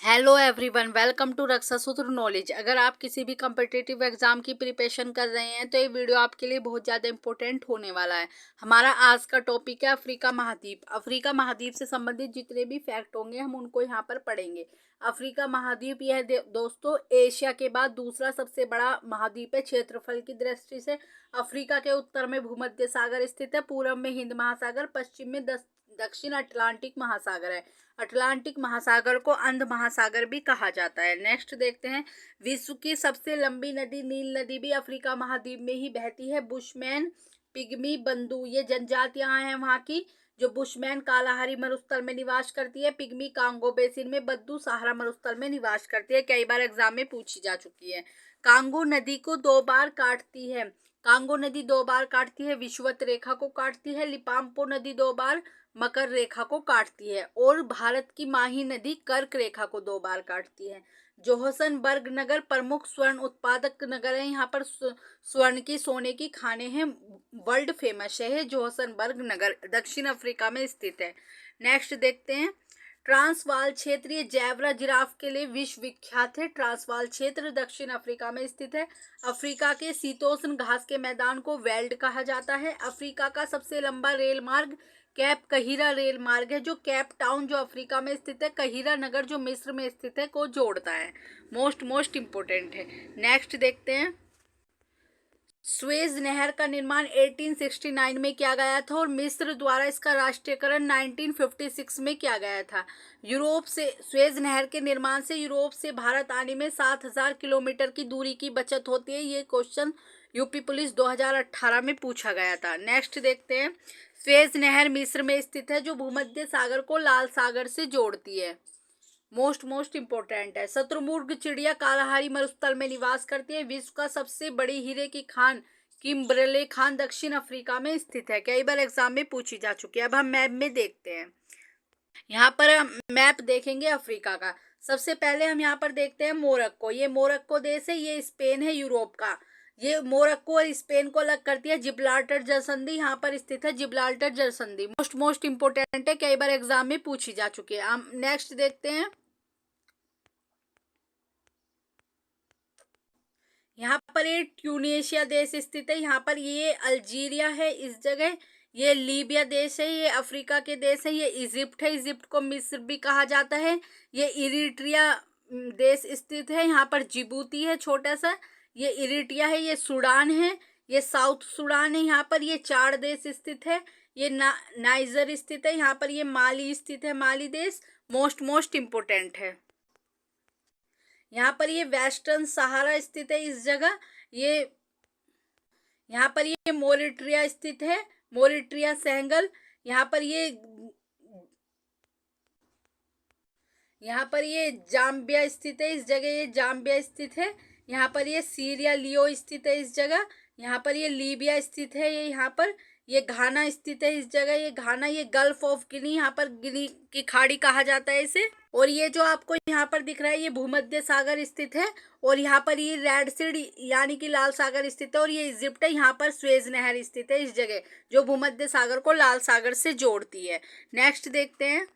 Hello everyone, welcome to रक्षा सूत्र knowledge. अगर आप किसी भी कम्पिटिटिव एग्जाम की प्रिपरेशन कर रहे हैं तो ये वीडियो आपके लिए बहुत ज़्यादा इंपॉर्टेंट होने वाला है। हमारा आज का टॉपिक है अफ्रीका महाद्वीप। अफ्रीका महाद्वीप से संबंधित जितने भी फैक्ट होंगे हम उनको यहाँ पर पढ़ेंगे। अफ्रीका महाद्वीप यह दोस्तों एशिया के बाद दूसरा सबसे बड़ा महाद्वीप है क्षेत्रफल की दृष्टि से। अफ्रीका के उत्तर में भूमध्य सागर स्थित है, पूर्व में हिंद महासागर, पश्चिम में दक्षिण अटलांटिक महासागर है। अटलांटिक महासागर को अंध महासागर भी कहा जाता है। नेक्स्ट देखते हैं, विश्व की सबसे लंबी नदी नील नदी भी अफ्रीका महाद्वीप में ही बहती है। बुशमैन, पिग्मी, बंदू ये जनजातियां हैं वहां की। जो बुशमैन कालाहारी मरुस्थल में निवास करती है, पिग्मी कांगो बेसिन में, बद्दू सहारा मरुस्थल में निवास करती है। कई बार एग्जाम में पूछी जा चुकी है। कांगो नदी को दो बार काटती है। कांगो नदी दो बार काटती है, विषुवत रेखा को काटती है। लिपाम्पो नदी दो बार मकर रेखा को काटती है और भारत की माही नदी कर्क रेखा को दो बार काटती है। जोहान्सबर्ग नगर प्रमुख स्वर्ण उत्पादक नगर है। यहाँ पर स्वर्ण की सोने की खाने हैं, वर्ल्ड फेमस है जोहान्सबर्ग नगर, दक्षिण अफ्रीका में स्थित है। नेक्स्ट देखते हैं, ट्रांसवाल क्षेत्र ये जैवरा जिराफ के लिए विश्व विख्यात है। ट्रांसवाल क्षेत्र दक्षिण अफ्रीका में स्थित है। अफ्रीका के शीतोष्ण घास के मैदान को वेल्ड कहा जाता है। अफ्रीका का सबसे लंबा रेल मार्ग कैप कहिरा रेल मार्ग है, जो कैप टाउन जो अफ्रीका में स्थित है, कहिरा नगर जो मिस्र में स्थित है को जोड़ता है। मोस्ट इम्पोर्टेंट है। नेक्स्ट देखते हैं, स्वेज नहर का निर्माण 1869 में किया गया था और मिस्र द्वारा इसका राष्ट्रीयकरण 1956 में किया गया था। यूरोप से स्वेज नहर के निर्माण से यूरोप से भारत आने में 7000 किलोमीटर की दूरी की बचत होती है। ये क्वेश्चन यूपी पुलिस 2018 में पूछा गया था। नेक्स्ट देखते हैं, स्वेज नहर मिस्र में स्थित है जो भूमध्य सागर को लाल सागर से जोड़ती है। मोस्ट इम्पोर्टेंट है। शत्रुमुर्ग चिड़िया कालाहारी मरुस्थल में निवास करती है। विश्व का सबसे बड़ी हीरे की खान किम्बरले खान दक्षिण अफ्रीका में स्थित है। कई बार एग्जाम में पूछी जा चुकी है। अब हम मैप में देखते हैं। यहाँ पर हम मैप देखेंगे अफ्रीका का। सबसे पहले हम यहाँ पर देखते हैं मोरक्को। ये मोरक्को देश है, ये स्पेन है यूरोप का। ये मोरक्को और स्पेन को अलग करती है जिब्राल्टर जलसंधि, यहाँ पर स्थित है जिब्राल्टर जलसंधि। मोस्ट इम्पोर्टेंट है, कई बार एग्जाम में पूछी जा चुकी है। हम नेक्स्ट देखते हैं, यहाँ पर ये ट्यूनीशिया देश स्थित है। यहाँ पर ये अल्जीरिया है इस जगह। ये लीबिया देश है, ये अफ्रीका के देश है। ये इजिप्ट है, इजिप्ट को मिस्र भी कहा जाता है। ये इरिट्रिया देश स्थित है। यहाँ पर जिबूती है छोटा सा, ये इरिट्रिया है। ये सूडान है, ये साउथ सूडान है। यहाँ पर ये चार देश स्थित है। ये नाइजर स्थित है। यहाँ पर ये माली स्थित है, माली देश। मोस्ट इम्पोर्टेंट है। यहाँ पर ये वेस्टर्न सहारा स्थित है इस जगह। ये यहाँ पर ये मोरिट्रिया स्थित है, मोरिट्रिया सेनेगल। यहाँ पर ये जाम्बिया स्थित है इस जगह, ये जाम्बिया स्थित है। यहाँ पर ये सीरिया लियो स्थित है इस जगह। यहाँ पर ये लीबिया स्थित है, ये यहाँ पर ये घाना स्थित है इस जगह, ये घाना। ये गल्फ ऑफ गिनी, यहाँ पर गिनी की खाड़ी कहा जाता है इसे। और ये जो आपको यहाँ पर दिख रहा है ये भूमध्य सागर स्थित है। और यहाँ पर ये रेड सी यानी कि लाल सागर स्थित है। और ये इजिप्ट है, यहाँ पर स्वेज नहर स्थित है इस जगह, जो भूमध्य सागर को लाल सागर से जोड़ती है। नेक्स्ट देखते हैं,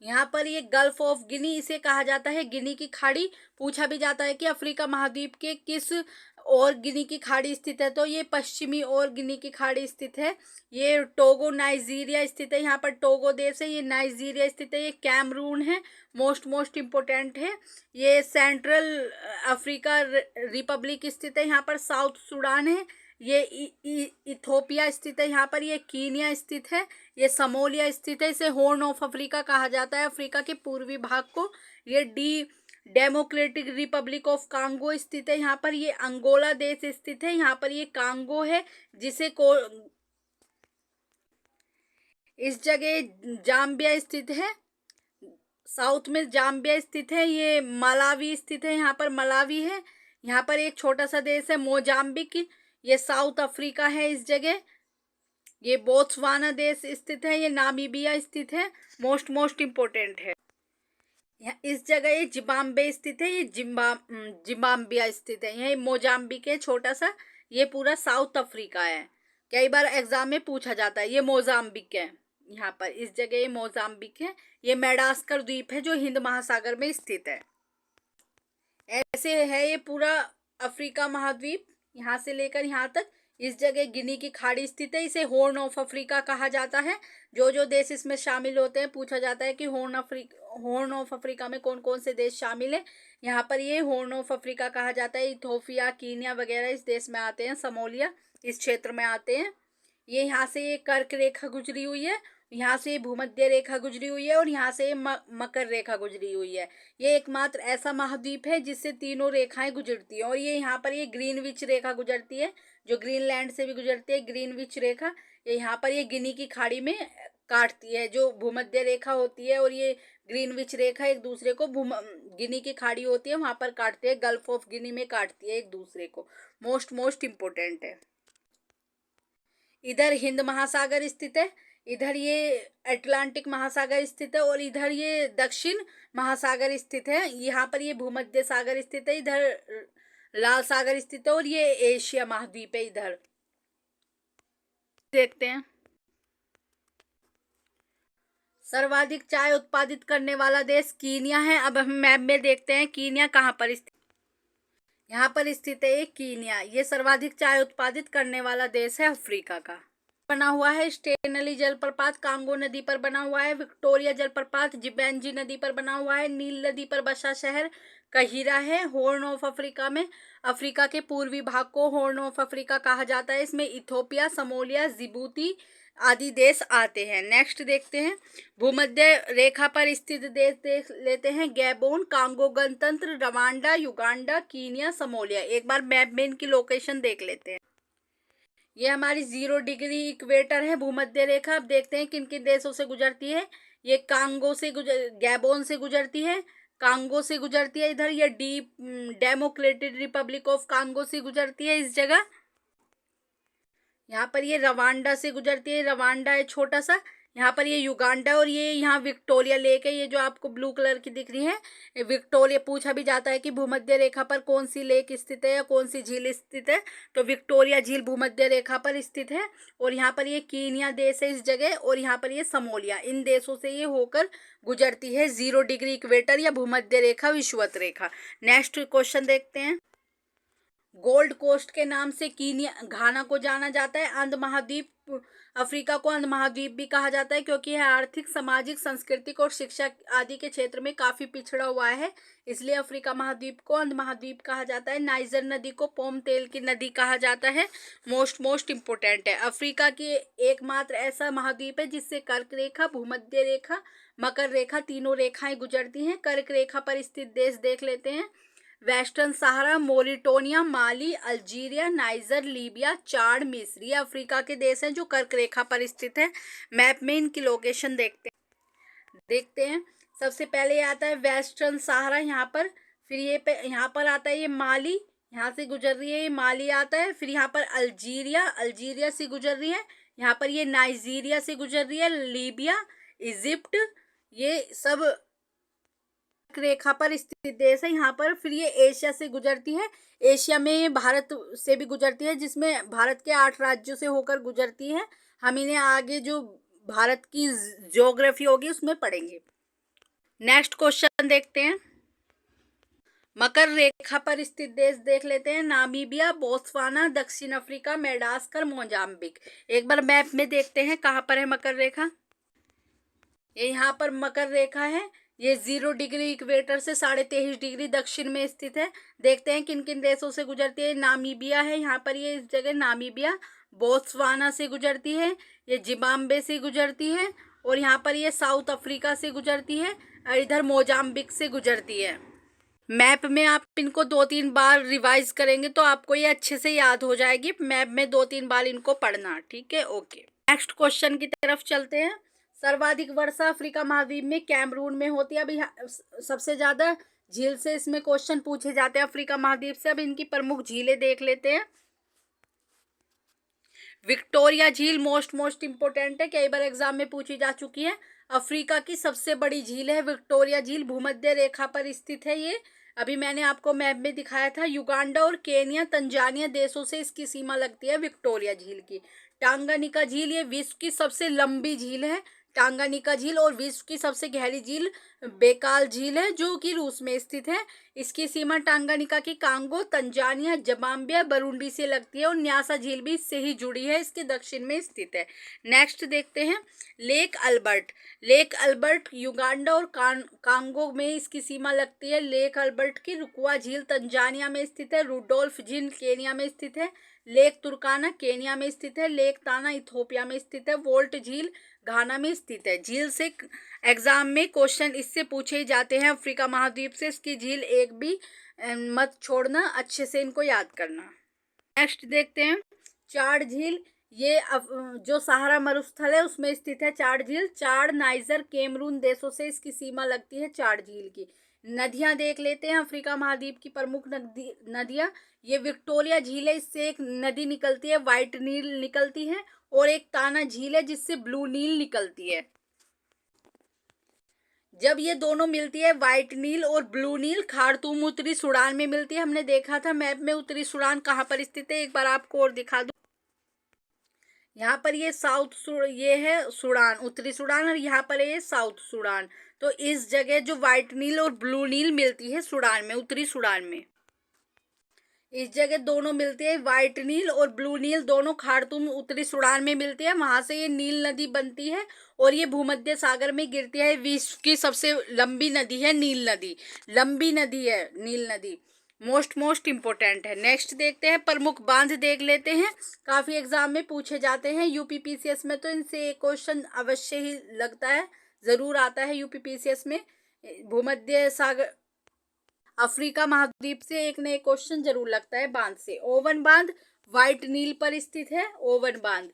यहाँ पर ये गल्फ ऑफ गिनी इसे कहा जाता है, गिनी की खाड़ी। पूछा भी जाता है कि अफ्रीका महाद्वीप के किस और गिनी की खाड़ी स्थित है, तो ये पश्चिमी और गिनी की खाड़ी स्थित है। ये टोगो नाइजीरिया स्थित है, यहाँ पर टोगो देश है। ये नाइजीरिया स्थित है, ये कैमरून है। मोस्ट इम्पोर्टेंट है। ये सेंट्रल अफ्रीका रिपब्लिक स्थित है, यहाँ पर साउथ सूडान है। ये इथोपिया स्थित है, यहाँ पर ये कीनिया स्थित है। ये समोलिया स्थित है, इसे हॉर्न ऑफ अफ्रीका कहा जाता है, अफ्रीका के पूर्वी भाग को। ये डेमोक्रेटिक रिपब्लिक ऑफ कांगो स्थित है, यहाँ पर ये अंगोला देश स्थित है। यहाँ पर ये कांगो है, जिसे को इस जगह जाम्बिया स्थित है, साउथ में जाम्बिया स्थित है। ये मलावी स्थित है, यहाँ पर मलावी है। यहाँ पर एक छोटा सा देश है मोजाम्बिक, ये साउथ अफ्रीका है इस जगह। ये बोत्सवाना देश स्थित है, ये नामीबिया स्थित है। मोस्ट इम्पोर्टेंट है। इस जगह ये जिम्बाब्वे स्थित है, ये जिम्बाब्विया स्थित है। यह मोजाम्बिक है छोटा सा, ये पूरा साउथ अफ्रीका है। कई बार एग्जाम में पूछा जाता है, ये मोजाम्बिक है, यहाँ पर इस जगह ये मोजाम्बिक है। ये मेडागास्कर द्वीप है जो हिंद महासागर में स्थित है। ऐसे है ये पूरा अफ्रीका महाद्वीप, यहाँ से लेकर यहाँ तक। इस जगह गिनी की खाड़ी स्थित है। इसे हॉर्न ऑफ अफ्रीका कहा जाता है। जो जो देश इसमें शामिल होते हैं, पूछा जाता है कि हॉर्न ऑफ अफ्रीका में कौन कौन से देश शामिल है। यहाँ पर ये हॉर्न ऑफ अफ्रीका कहा जाता है। इथोपिया, कीनिया वगैरह इस देश में आते हैं। समोलिया इस क्षेत्र में आते हैं। ये यहाँ से ये कर्क रेखा गुजरी हुई है, यहाँ से भूमध्य रेखा गुजरी हुई है और यहाँ से मकर रेखा गुजरी हुई है। ये एकमात्र ऐसा महाद्वीप है जिससे तीनों रेखाएं गुजरती हैं। और ये यहाँ पर ये ग्रीनविच रेखा गुजरती है, जो ग्रीनलैंड से भी गुजरती है। ग्रीनविच रेखा ये यहाँ पर ये गिनी की खाड़ी में काटती है, जो भूमध्य रेखा होती है। और ये ग्रीनविच रेखा एक दूसरे को गिनी की खाड़ी होती है वहाँ पर काटती है, गल्फ ऑफ गिनी में काटती है एक दूसरे को। मोस्ट इम्पोर्टेंट है। इधर हिंद महासागर स्थित है, इधर ये अटलांटिक महासागर स्थित है और इधर ये दक्षिण महासागर स्थित है। यहाँ पर ये भूमध्य सागर स्थित है, इधर लाल सागर स्थित है और ये एशिया महाद्वीप है। इधर देखते हैं सर्वाधिक चाय उत्पादित करने वाला देश कीनिया है। अब हम मैप में देखते हैं कीनिया कहाँ पर स्थित। यहाँ पर स्थित है कीनिया। ये सर्वाधिक चाय उत्पादित करने वाला देश है अफ्रीका का। बना हुआ है स्टेनली जलप्रपात कांगो नदी पर बना हुआ है। विक्टोरिया जलप्रपात जिबेंजी नदी पर बना हुआ है। नील नदी पर बसा शहर कहिरा है। हॉर्न ऑफ अफ्रीका में अफ्रीका के पूर्वी भाग को हॉर्न ऑफ अफ्रीका कहा जाता है। इसमें इथोपिया, समोलिया, जिबूती आदि देश आते हैं। नेक्स्ट देखते हैं भूमध्य रेखा पर स्थित देश देख लेते हैं। गैबोन, कांगो गणतंत्र, रवांडा, युगांडा, कीनिया, समोलिया। एक बार मैप में इनकी लोकेशन देख लेते हैं। ये हमारी 0 डिग्री इक्वेटर है भूमध्य रेखा। अब देखते हैं किन किन देशों से गुजरती है। ये कांगो से गैबोन से गुजरती है, कांगो से गुजरती है। इधर ये डेमोक्रेटिक रिपब्लिक ऑफ कांगो से गुजरती है इस जगह। यहाँ पर ये रवांडा से गुजरती है, रवांडा है छोटा सा। यहाँ पर ये युगांडा और ये यहाँ विक्टोरिया लेक है, ये जो आपको ब्लू कलर की दिख रही है विक्टोरिया। पूछा भी जाता है कि भूमध्य रेखा पर कौन सी लेक स्थित है या कौन सी झील स्थित है, तो विक्टोरिया झील भूमध्य रेखा पर स्थित है। और यहाँ पर ये कीनिया देश है इस जगह, और यहाँ पर ये समोलिया। इन देशों से ये होकर गुजरती है 0 डिग्री इक्वेटर या भूमध्य रेखा, विषुवत रेखा। नेक्स्ट क्वेश्चन देखते हैं। गोल्ड कोस्ट के नाम से कीनिया घाना को जाना जाता है। अंध महाद्वीप अफ्रीका को अंध महाद्वीप भी कहा जाता है क्योंकि यह आर्थिक, सामाजिक, सांस्कृतिक और शिक्षा आदि के क्षेत्र में काफी पिछड़ा हुआ है, इसलिए अफ्रीका महाद्वीप को अंध महाद्वीप कहा जाता है। नाइजर नदी को पोम तेल की नदी कहा जाता है। मोस्ट इम्पोर्टेंट है। अफ्रीका की एकमात्र ऐसा महाद्वीप है जिससे कर्क रेखा, भूमध्य रेखा, मकर रेखा तीनों रेखाएं गुजरती हैं। कर्क रेखा पर स्थित देश देख लेते हैं। वेस्टर्न सहारा, मोरिटोनिया, माली, अल्जीरिया, नाइजर, लीबिया, चाड, मिस्र। ये अफ्रीका के देश हैं जो कर्क रेखा पर स्थित है। मैप में इनकी लोकेशन देखते हैं। सबसे पहले आता है वेस्टर्न सहारा यहाँ पर, फिर यहाँ पर आता है ये माली, यहाँ से गुजर रही है ये माली आता है। फिर यहाँ पर अल्जीरिया से गुजर रही है। यहाँ पर ये नाइजीरिया से गुजर रही है। लीबिया, इजिप्ट, ये सब रेखा पर स्थित देश है यहाँ पर। फिर ये एशिया से गुजरती है। एशिया में भारत से भी गुजरती है, जिसमें भारत के 8 राज्यों से होकर गुजरती है। हम इन्हें आगे जो भारत की ज्योग्राफी होगी उसमें पढ़ेंगे। नेक्स्ट क्वेश्चन देखते हैं। मकर रेखा पर स्थित देश देख लेते हैं। नामीबिया, बोत्सवाना, दक्षिण अफ्रीका, मेडागास्कर, मोजाम्बिक। एक बार मैप में देखते हैं कहाँ पर है मकर रेखा। ये यहाँ पर मकर रेखा है। ये 0 डिग्री इक्वेटर से 23.5 डिग्री दक्षिण में स्थित है। देखते हैं किन किन देशों से गुजरती है। नामीबिया है यहाँ पर, ये इस जगह नामीबिया। बोत्सवाना से गुजरती है। ये जिम्बाब्वे से गुजरती है। और यहाँ पर ये साउथ अफ्रीका से गुजरती है। और इधर मोजाम्बिक से गुजरती है। मैप में आप इनको 2-3 बार रिवाइज करेंगे तो आपको ये अच्छे से याद हो जाएगी। मैप में 2-3 बार इनको पढ़ना, ठीक है, ओके। नेक्स्ट क्वेश्चन की तरफ चलते हैं। सर्वाधिक वर्षा अफ्रीका महाद्वीप में कैमरून में होती है। अभी सबसे ज्यादा झील से इसमें क्वेश्चन पूछे जाते हैं अफ्रीका महाद्वीप से। अब इनकी प्रमुख झीलें देख लेते हैं। विक्टोरिया झील मोस्ट इम्पोर्टेंट है, कई बार एग्जाम में पूछी जा चुकी है। अफ्रीका की सबसे बड़ी झील है विक्टोरिया झील, भूमध्य रेखा पर स्थित है ये। अभी मैंने आपको मैप में दिखाया था। युगांडा और केनिया, तंजानिया देशों से इसकी सीमा लगती है विक्टोरिया झील की। टांगानिका झील ये विश्व की सबसे लंबी झील है, टांगानिका झील, और विश्व की सबसे गहरी झील बेकाल झील है जो कि रूस में स्थित है। इसकी सीमा टांगानिका की कांगो, तंजानिया, जमाम्बिया, बरूंडी से लगती है और न्यासा झील भी इससे ही जुड़ी है, इसके दक्षिण में स्थित है। नेक्स्ट देखते हैं lake Albert. Lake Albert Uganda और कांगो में इसकी सीमा लगती है। लेक अल्बर्ट की रुकवा झील तंजानिया में स्थित है। रुडोल्फ झील केनिया में स्थित है। लेक तुर्काना केनिया में स्थित है। लेक ताना इथोपिया में स्थित है। वोल्ट झील घाना में स्थित है। झील से एग्जाम में क्वेश्चन इससे पूछे जाते हैं अफ्रीका महाद्वीप से। इसकी झील एक भी मत छोड़ना, अच्छे से इनको याद करना। नेक्स्ट देखते हैं चाड झील। ये जो सहारा मरुस्थल है उसमें स्थित है चाड झील। चाड, नाइजर, कैमरून देशों से इसकी सीमा लगती है चाड झील की। नदियां देख लेते हैं अफ्रीका महाद्वीप की प्रमुख नदियां। ये विक्टोरिया झील है, इससे एक नदी निकलती है, व्हाइट नील निकलती है, और एक ताना झील है जिससे ब्लू नील निकलती है। जब ये दोनों मिलती है व्हाइट नील और ब्लू नील, खार्तूम उत्तरी सूडान में मिलती है। हमने देखा था मैप में उत्तरी सूडान कहाँ पर स्थित है, एक बार आपको और दिखा दूं। यहाँ पर ये ये है सूडान, उत्तरी सूडान, और यहाँ पर है ये साउथ सूडान। तो इस जगह जो व्हाइट नील और ब्लू नील मिलती है सूडान में, उत्तरी सूडान में, इस जगह दोनों मिलती है व्हाइट नील और ब्लू नील, दोनों खार्तूम उत्तरी सूडान में मिलती है। वहां से ये नील नदी बनती है और ये भूमध्य सागर में गिरती है। विश्व की सबसे लंबी नदी है नील नदी, लंबी नदी है नील नदी, मोस्ट इंपोर्टेंट है। नेक्स्ट देखते हैं प्रमुख बांध देख लेते हैं, काफी एग्जाम में पूछे जाते हैं। यूपीपीसीएस में तो इनसे एक क्वेश्चन अवश्य ही लगता है, जरूर आता है यूपीपीसीएस में। भूमध्य सागर अफ्रीका महाद्वीप से एक नए क्वेश्चन जरूर लगता है बांध से। ओवन बांध व्हाइट नील पर स्थित है। ओवन बांध।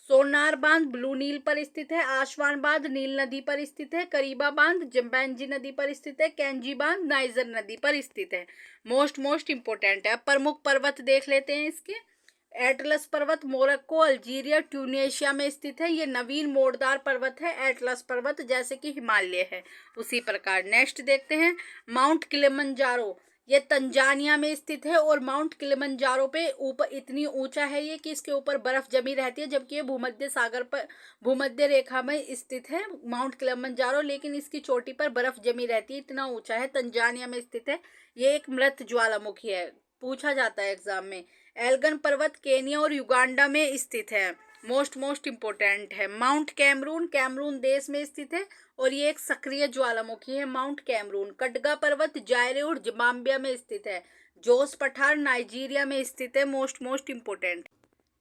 सोनार बांध ब्लू नील पर स्थित है। आशवान बांध नील नदी पर स्थित है। करीबा बांध जम्बैंजी नदी पर स्थित है। कैंजी बांध नाइजर नदी पर स्थित है। मोस्ट इंपोर्टेंट है। अब प्रमुख पर्वत देख लेते हैं इसके। एटलस पर्वत मोरक्को, अल्जीरिया, ट्यूनेशिया में स्थित है। ये नवीन मोड़दार पर्वत है एटलस पर्वत, जैसे कि हिमालय है उसी प्रकार। नेक्स्ट देखते हैं माउंट किलिमंजारो। ये तंजानिया में स्थित है और माउंट किलिमंजारो पे ऊपर इतनी ऊंचा है ये कि इसके ऊपर बर्फ जमी रहती है, जबकि ये भूमध्य सागर पर, भूमध्य रेखा में स्थित है माउंट किलिमंजारो, लेकिन इसकी चोटी पर बर्फ जमी रहती है, इतना ऊंचा है। तंजानिया में स्थित है। ये एक मृत ज्वालामुखी है, पूछा जाता है एग्जाम में। एल्गन पर्वत केनिया और युगांडा में स्थित है, मोस्ट इंपोर्टेंट है। माउंट कैमरून कैमरून देश में स्थित है और ये एक सक्रिय ज्वालामुखी है माउंट कैमरून। कटगा पर्वत जायरे और जिम्बाब्वे में स्थित है। जोस पठार नाइजीरिया में स्थित है, मोस्ट इंपोर्टेंट।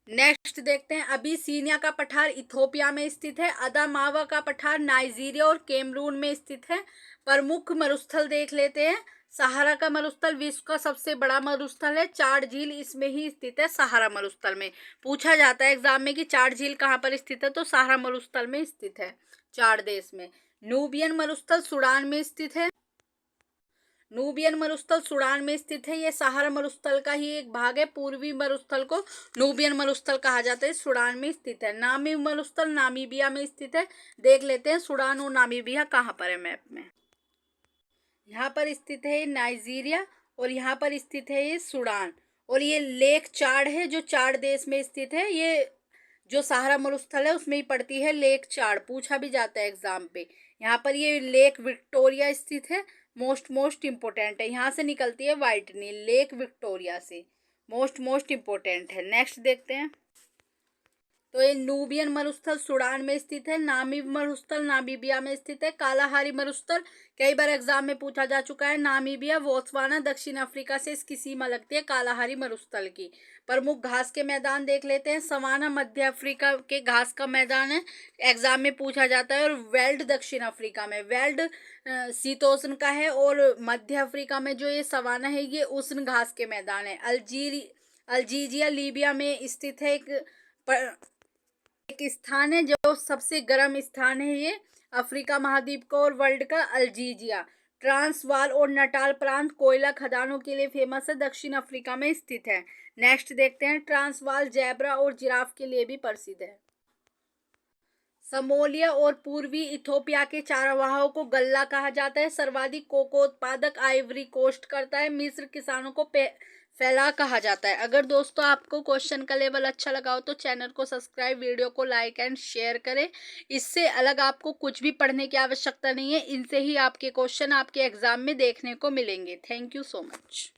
नेक्स्ट देखते हैं अबिसिनिया का पठार इथोपिया में स्थित है। अदामावा का पठार नाइजीरिया और कैमरून में स्थित है। प्रमुख मरुस्थल देख लेते हैं। सहारा का मरुस्थल विश्व का सबसे बड़ा मरुस्थल है। चाड झील इसमें ही स्थित है, सहारा मरुस्थल में। पूछा जाता है एग्जाम में कि चाड झील कहाँ पर स्थित है, तो सहारा मरुस्थल में स्थित है, चाड देश में। नूबियन मरुस्थल सूडान में स्थित है। नूबियन मरुस्थल सूडान में स्थित है। ये सहारा मरुस्थल का ही एक भाग है। पूर्वी मरुस्थल को नूबियन मरुस्थल कहा जाता है, सूडान में स्थित है। नामीब मरुस्थल नामीबिया में स्थित है। देख लेते हैं सूडान और नामीबिया कहाँ पर है मैप में। यहाँ पर स्थित है नाइजीरिया और यहाँ पर स्थित है ये सूडान, और ये लेक चाड है जो चाड देश में स्थित है। ये जो सहारा मरुस्थल है उसमें ही पड़ती है लेक चाड, पूछा भी जाता है एग्जाम पे। यहाँ पर ये लेक विक्टोरिया स्थित है, मोस्ट इंपोर्टेंट है। यहाँ से निकलती है व्हाइट नील, लेक विक्टोरिया से, मोस्ट इंपोर्टेंट है। नेक्स्ट देखते हैं, तो ये नूबियन मरुस्थल सूडान में स्थित है। नामीब मरुस्थल नामीबिया में स्थित है। कालाहारी मरुस्थल कई बार एग्जाम में पूछा जा चुका है। नामीबिया, बोत्सवाना, दक्षिण अफ्रीका से इसकी सीमा लगती है कालाहारी मरुस्थल की। प्रमुख घास के मैदान देख लेते हैं। सवाना मध्य अफ्रीका के घास का मैदान है, एग्जाम में पूछा जाता है। और वेल्ड दक्षिण अफ्रीका में, वेल्ड शीतोष्ण का है, और मध्य अफ्रीका में जो ये सवाना है ये उष्ण घास के मैदान है। अल्जीरिया लीबिया में स्थित है एक स्थान है जो सबसे गर्म स्थान है ये अफ्रीका महाद्वीप का और वर्ल्ड का। अल्जीरिया, ट्रांसवाल और नटाल प्रांत कोयला खदानों के लिए फेमस है, दक्षिण अफ्रीका में स्थित है। नेक्स्ट देखते हैं ट्रांसवाल जैब्रा और जिराफ के लिए भी प्रसिद्ध है। समोलिया और पूर्वी इथोपिया के चारागाहों को गल्ला कहा जाता है। सर्वाधिक कोको उत्पादक आइवरी कोस्ट करता है। मिस्र किसानों को फैला कहा जाता है। अगर दोस्तों आपको क्वेश्चन का लेवल अच्छा लगा हो तो चैनल को सब्सक्राइब, वीडियो को लाइक एंड शेयर करें। इससे अलग आपको कुछ भी पढ़ने की आवश्यकता नहीं है। इनसे ही आपके क्वेश्चन आपके एग्जाम में देखने को मिलेंगे। Thank you so much.